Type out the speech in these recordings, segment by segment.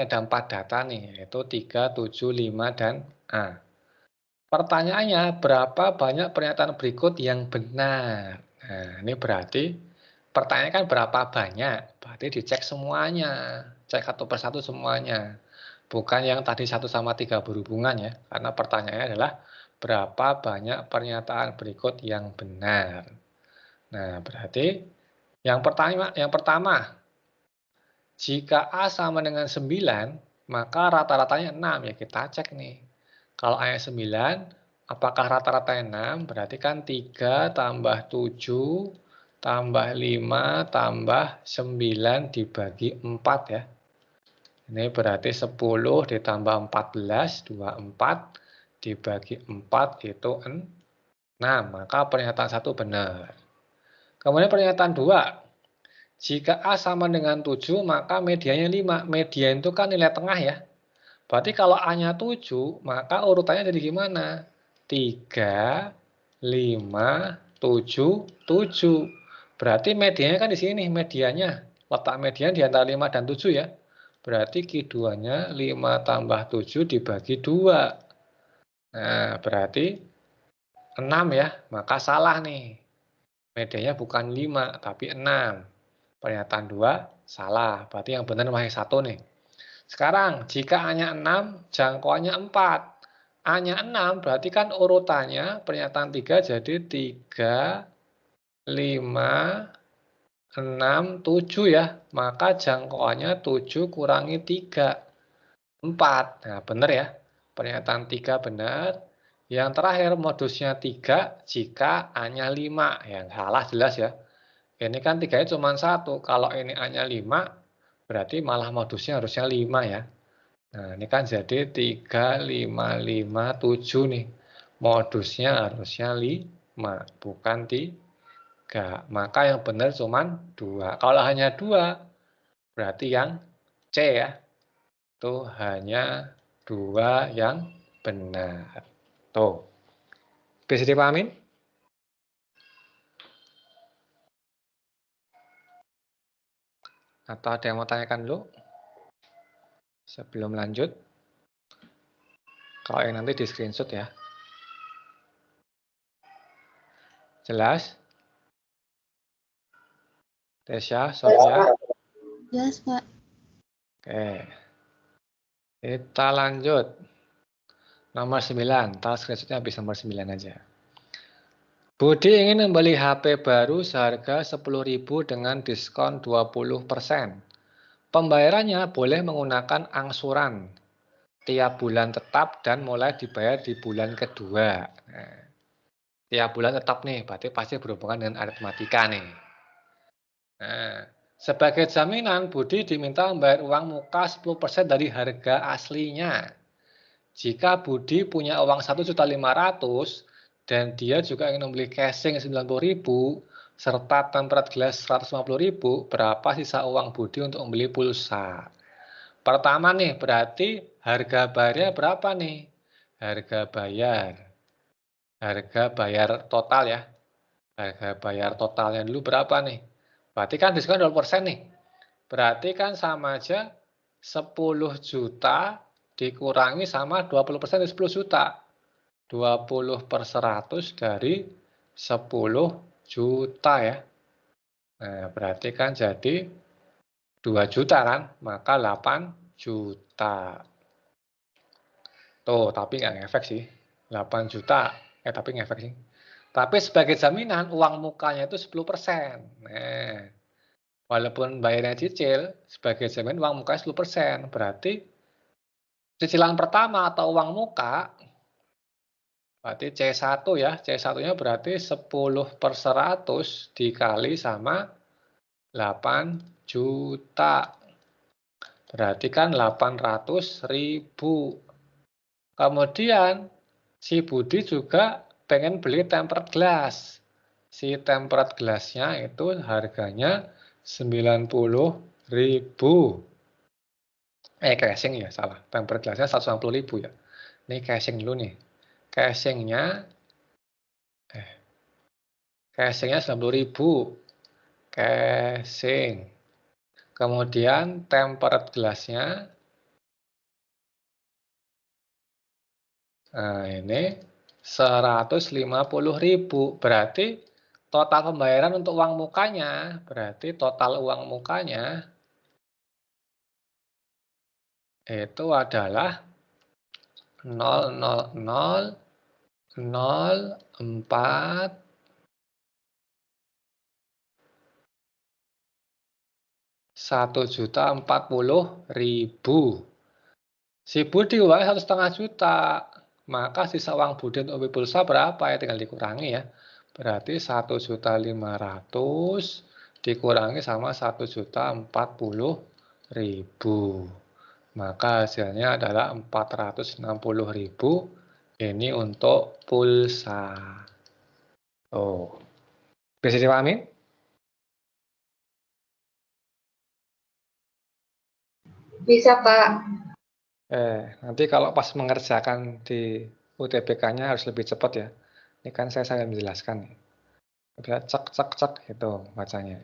Ada 4 data nih, yaitu 3, 7, 5, dan A. Pertanyaannya, berapa banyak pernyataan berikut yang benar? Nah, ini berarti pertanyaan kan berapa banyak? Berarti dicek semuanya. Cek satu persatu semuanya. Bukan yang tadi 1 sama 3 berhubungan ya. Karena pertanyaannya adalah berapa banyak pernyataan berikut yang benar. Nah, berarti yang pertama, jika A sama dengan 9, maka rata-ratanya 6 ya, kita cek nih. Kalau A-nya 9, apakah rata-ratanya 6? Berarti kan 3 tambah 7 tambah 5 tambah 9 dibagi 4 ya. Ini berarti 10 ditambah 14, 24 dibagi 4 itu 6. Maka pernyataan 1 benar. Kemudian pernyataan 2. Jika A sama dengan 7, maka medianya 5. Median itu kan nilai tengah ya. Berarti kalau A-nya 7, maka urutannya jadi gimana? 3, 5, 7, 7. Berarti medianya kan di sini medianya. Letak median di antara 5 dan 7 ya. Berarti Q2-nya 5 tambah 7 dibagi 2. Nah, berarti 6 ya. Maka salah nih. Medianya bukan 5, tapi 6. Pernyataan 2 salah. Berarti yang benar masih 1 nih. Sekarang, jika A-nya 6, jangkauannya 4. A-nya 6, berarti kan urutannya pernyataan 3 jadi 3, 5, 6, 7 ya. Maka jangkauannya 7 kurangi 3, 4. Nah, benar ya. Pernyataan 3 benar. Yang terakhir, modusnya 3 jika A-nya 5. Yang salah jelas ya. Ini kan 3-nya cuma 1. Kalau ini A-nya 5, berarti malah modusnya harusnya 5 ya. Nah, ini kan jadi 3, 5, 5, 7 nih. Modusnya harusnya 5, bukan 3. Maka yang benar cuma 2. Kalau hanya 2, berarti yang C ya. Itu hanya 2 yang benar. Tuh. Bisa dipahamin? Atau ada yang mau tanyakan dulu? Sebelum lanjut. Kalau yang nanti di screenshot ya. Jelas? Tesya, Sofia? Jelas, Pak. Oke. Kita lanjut. Nomor 9. Ntar screenshotnya habis nomor 9 aja. Budi ingin membeli HP baru seharga 10.000 dengan diskon 20%. Pembayarannya boleh menggunakan angsuran tiap bulan tetap dan mulai dibayar di bulan kedua. Nah, tiap bulan tetap nih, berarti pasti berhubungan dengan aritmatika nih. Nah, sebagai jaminan, Budi diminta membayar uang muka 10% dari harga aslinya. Jika Budi punya uang 1.500.000 dan dia juga ingin membeli casing 90.000 serta tempered glass 150.000, berapa sisa uang Budi untuk membeli pulsa? Pertama nih, berarti harga bayarnya berapa nih? Harga bayar total ya. Harga bayar totalnya dulu berapa nih? Berarti kan diskon 20% nih. Berarti kan sama aja 10 juta dikurangi sama 20% dari 10 juta. 20/100 dari 10 juta ya. Nah, berarti kan jadi 2 juta kan, maka 8 juta. Tuh, tapi nggak ngefek sih. 8 juta, tapi ngefek sih. Tapi sebagai jaminan, uang mukanya itu 10%. Nah, walaupun bayarnya cicil, sebagai jaminan uang mukanya 10%. Berarti cicilan pertama atau uang muka, berarti C1 ya. C1-nya berarti 10/100 dikali sama 8 juta. Berarti kan 800.000. Kemudian si Budi juga pengen beli tempered glass. Si tempered glassnya itu harganya 90.000. Casing ya, salah. Tempered glassnya 150.000 ya. Ini casing dulu nih. Casingnya 90.000. Casing. Kemudian tempered glassnya Nah, ini 150.000. Berarti total pembayaran untuk uang mukanya, berarti total uang mukanya itu adalah 0,0004 1.040.000. Si Budi uangnya 1,5 juta. Maka sisa uang Budi untuk beli pulsa berapa ya? Tinggal dikurangi ya. Berarti 1.500.000 dikurangi sama 1.040.000. Maka hasilnya adalah 460.000. Ini untuk pulsa. Oh, bisa dipahami? Bisa, Kak. Nanti kalau pas mengerjakan di UTBK-nya harus lebih cepat ya. Ini kan saya sambil menjelaskan nih. Bisa cek cek cek gitu bacanya.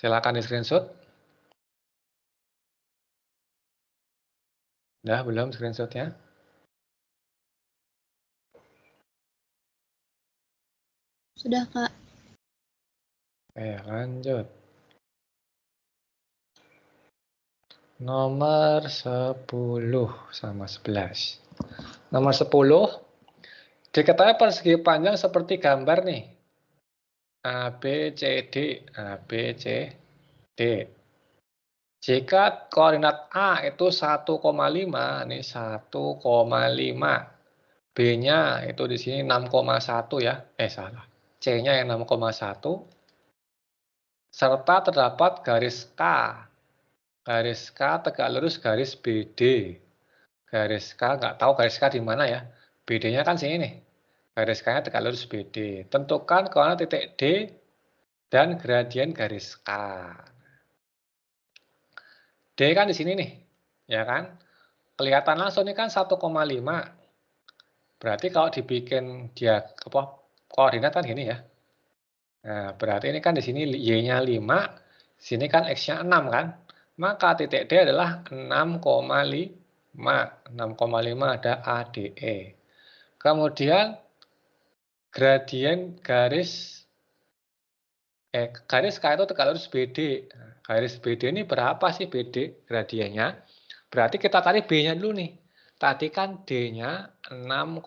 Silakan di screenshot. Udah belum screenshotnya? Sudah, Kak. Lanjut. Nomor 10 sama 11. Nomor 10, diketahui persegi panjang seperti gambar nih. A, B, C, D. A, B, C, D. Jika koordinat A itu 1,5, nih 1,5. B-nya itu di sini 6,1 ya. Salah. C-nya yang 6,1. Serta terdapat garis K. Garis K tegak lurus garis BD. Garis K nggak tahu garis K di mana ya. BD-nya kan sini nih. Garis K-nya tegak lurus BD. Tentukan koordinat titik D dan gradien garis K. D kan di sini nih, ya kan? Kelihatan langsung ini kan 1,5. Berarti kalau dibikin dia koordinat kan gini ya. Nah, berarti ini kan di sini Y-nya 5, sini kan X-nya 6 kan? Maka titik D adalah 6,5. 6,5 ada ADE. Kemudian gradien garis K itu tegak lurus BD. Garis BD ini berapa sih BD gradiennya? Berarti kita cari B-nya dulu nih. Tadi kan D-nya 6,5.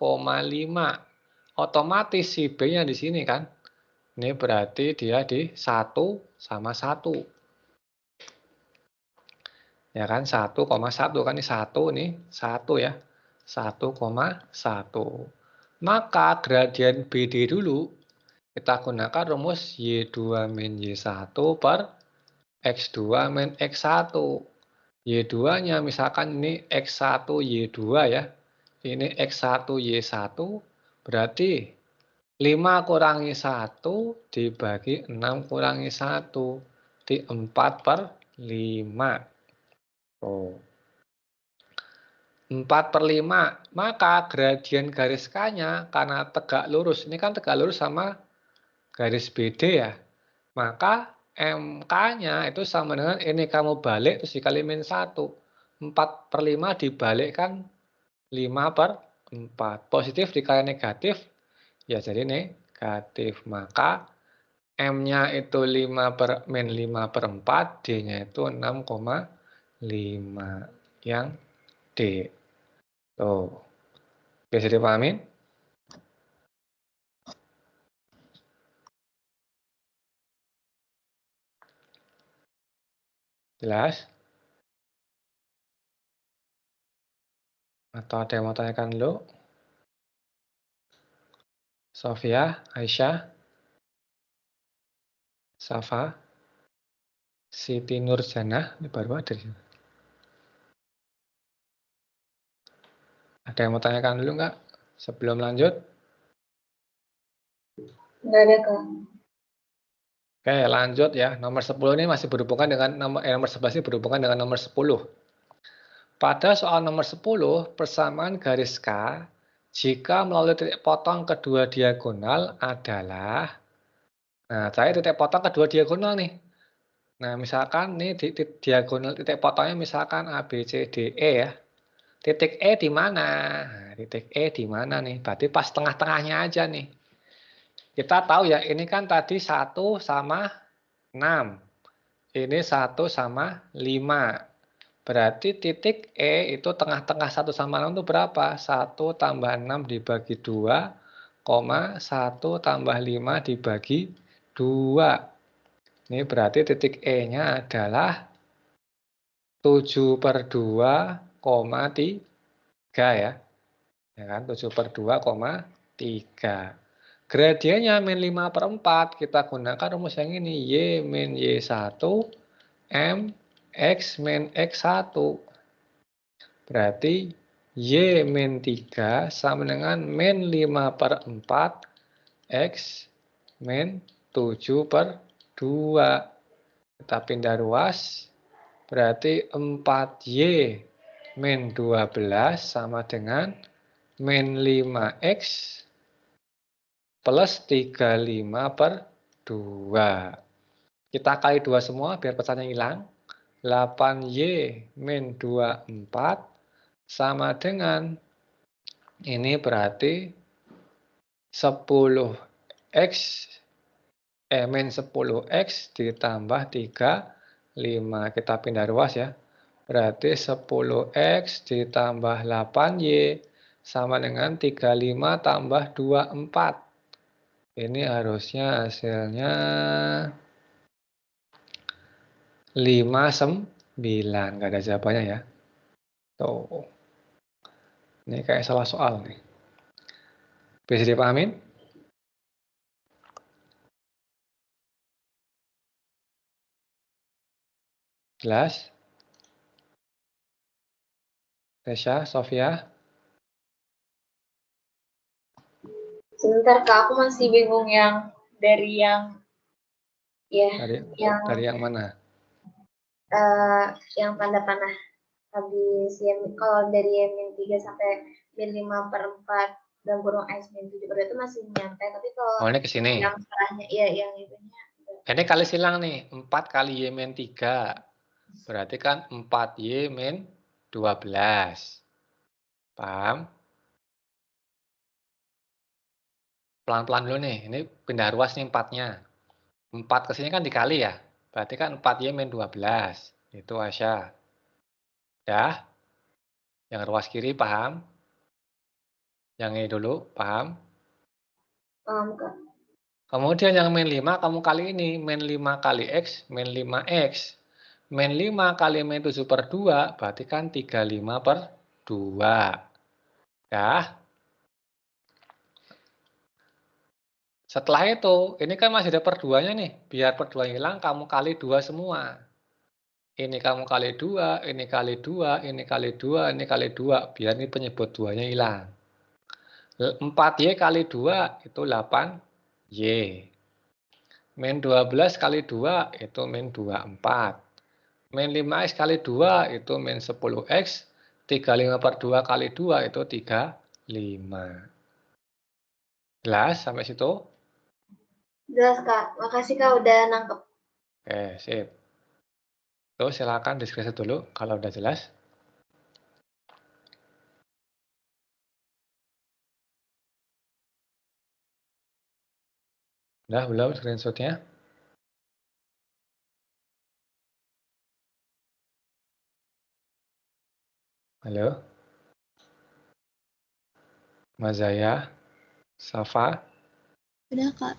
Otomatis si B-nya di sini kan. Ini berarti dia di 1 sama 1. Ya kan 1,1 kan ini 1 nih, 1 ya. 1,1. Maka gradien BD dulu kita gunakan rumus Y2 min Y1 per X2 min X1. Y2-nya misalkan ini X1 Y2 ya. Ini X1 Y1 berarti 5 kurangi 1 dibagi 6 kurangi 1 di 4/5. Oh. 4/5. Maka gradien garis K-nya karena tegak lurus. Ini kan tegak lurus sama garis BD ya. Maka MK-nya itu sama dengan ini kamu balik terus dikali min 1. 4/5 dibalikkan 5/4. Positif dikali negatif ya jadi negatif. Maka M-nya itu 5/4, D-nya itu 6,5 yang D. Tuh. Bisa dipahami? Jelas? Atau ada yang mau tanyakan dulu? Sofia, Aisyah, Safa, Siti Nurjana, ini baru ada. Ada yang mau tanyakan dulu nggak? Sebelum lanjut? Nggak ada, Kak. Oke, lanjut ya. Nomor 10 ini masih berhubungan dengan nomor 11 ini berhubungan dengan nomor 10. Pada soal nomor 10, persamaan garis K jika melalui titik potong kedua diagonal adalah, nah saya titik potong kedua diagonal nih. Nah misalkan nih di diagonal titik potongnya misalkan A, B, C, D, E ya. Titik E di mana? Nah, titik E di mana nih? Berarti pas tengah-tengahnya aja nih. Kita tahu ya, ini kan tadi 1 sama 6. Ini 1 sama 5. Berarti titik E itu tengah-tengah 1 sama 6 itu berapa? 1 tambah 6 dibagi 2, 1 tambah 5 dibagi 2. Ini berarti titik E-nya adalah 7/2,3 ya. Ya kan? 7/2,3. Gradiennya min 5/4. Kita gunakan rumus yang ini. Y min Y1, M X min X1. Berarti Y min 3 sama dengan min 5/4 X min 7/2. Kita pindah ruas. Berarti 4Y min 12 sama dengan min 5X plus 35/2. Kita kali 2 semua biar pesannya hilang. 8Y min 24 sama dengan, ini berarti 10X, min 10X ditambah 35. Kita pindah ruas ya. Berarti 10X ditambah 8Y sama dengan 35 tambah 24. Ini harusnya hasilnya 59. Nggak ada jawabannya ya. Tuh. Ini kayak salah soal nih. Bisa dipahamin? Jelas? Resya, Sofia? Sebentar Kak, aku masih bingung yang dari yang ya Dari yang mana? yang tanda panah habis ya, kalau dari min 3 sampai min 5/4 dan kurung X min 7/2 itu masih nyampe, tapi kalau ini ke sini. yang setelahnya iya yang itunya. Ini kali silang nih, 4 kali Y min 3. Berarti kan 4Y min 12. Paham? Pelan-pelan dulu nih, ini pindah ruas nih 4-nya. 4 ke sini kan dikali ya. Berarti kan 4Y min 12. Itu Asya. Ya? Yang ruas kiri paham? Yang ini dulu paham? Paham Kak. Kemudian yang min 5 kamu kali ini. Min 5 kali X, min 5X. Min 5 kali min 7/2 berarti kan 35/2. Ya. Setelah itu, ini kan masih ada per 2-nya nih. Biar per 2 hilang, kamu kali 2 semua. Ini kamu kali 2, ini kali 2, ini kali 2, ini kali 2. Biar ini penyebut 2-nya hilang. 4Y kali 2 itu 8Y. Min 12 kali 2 itu min 24. Min 5X kali 2 itu min 10X. 35/2 kali 2 itu 35. Jelas sampai situ? Jelas Kak, makasih Kak udah nangkep. Oke, sip. Tuh, silakan diskusi dulu kalau udah jelas. Udah belum screenshotnya? Halo? Mazaya? Safa? Udah, Kak.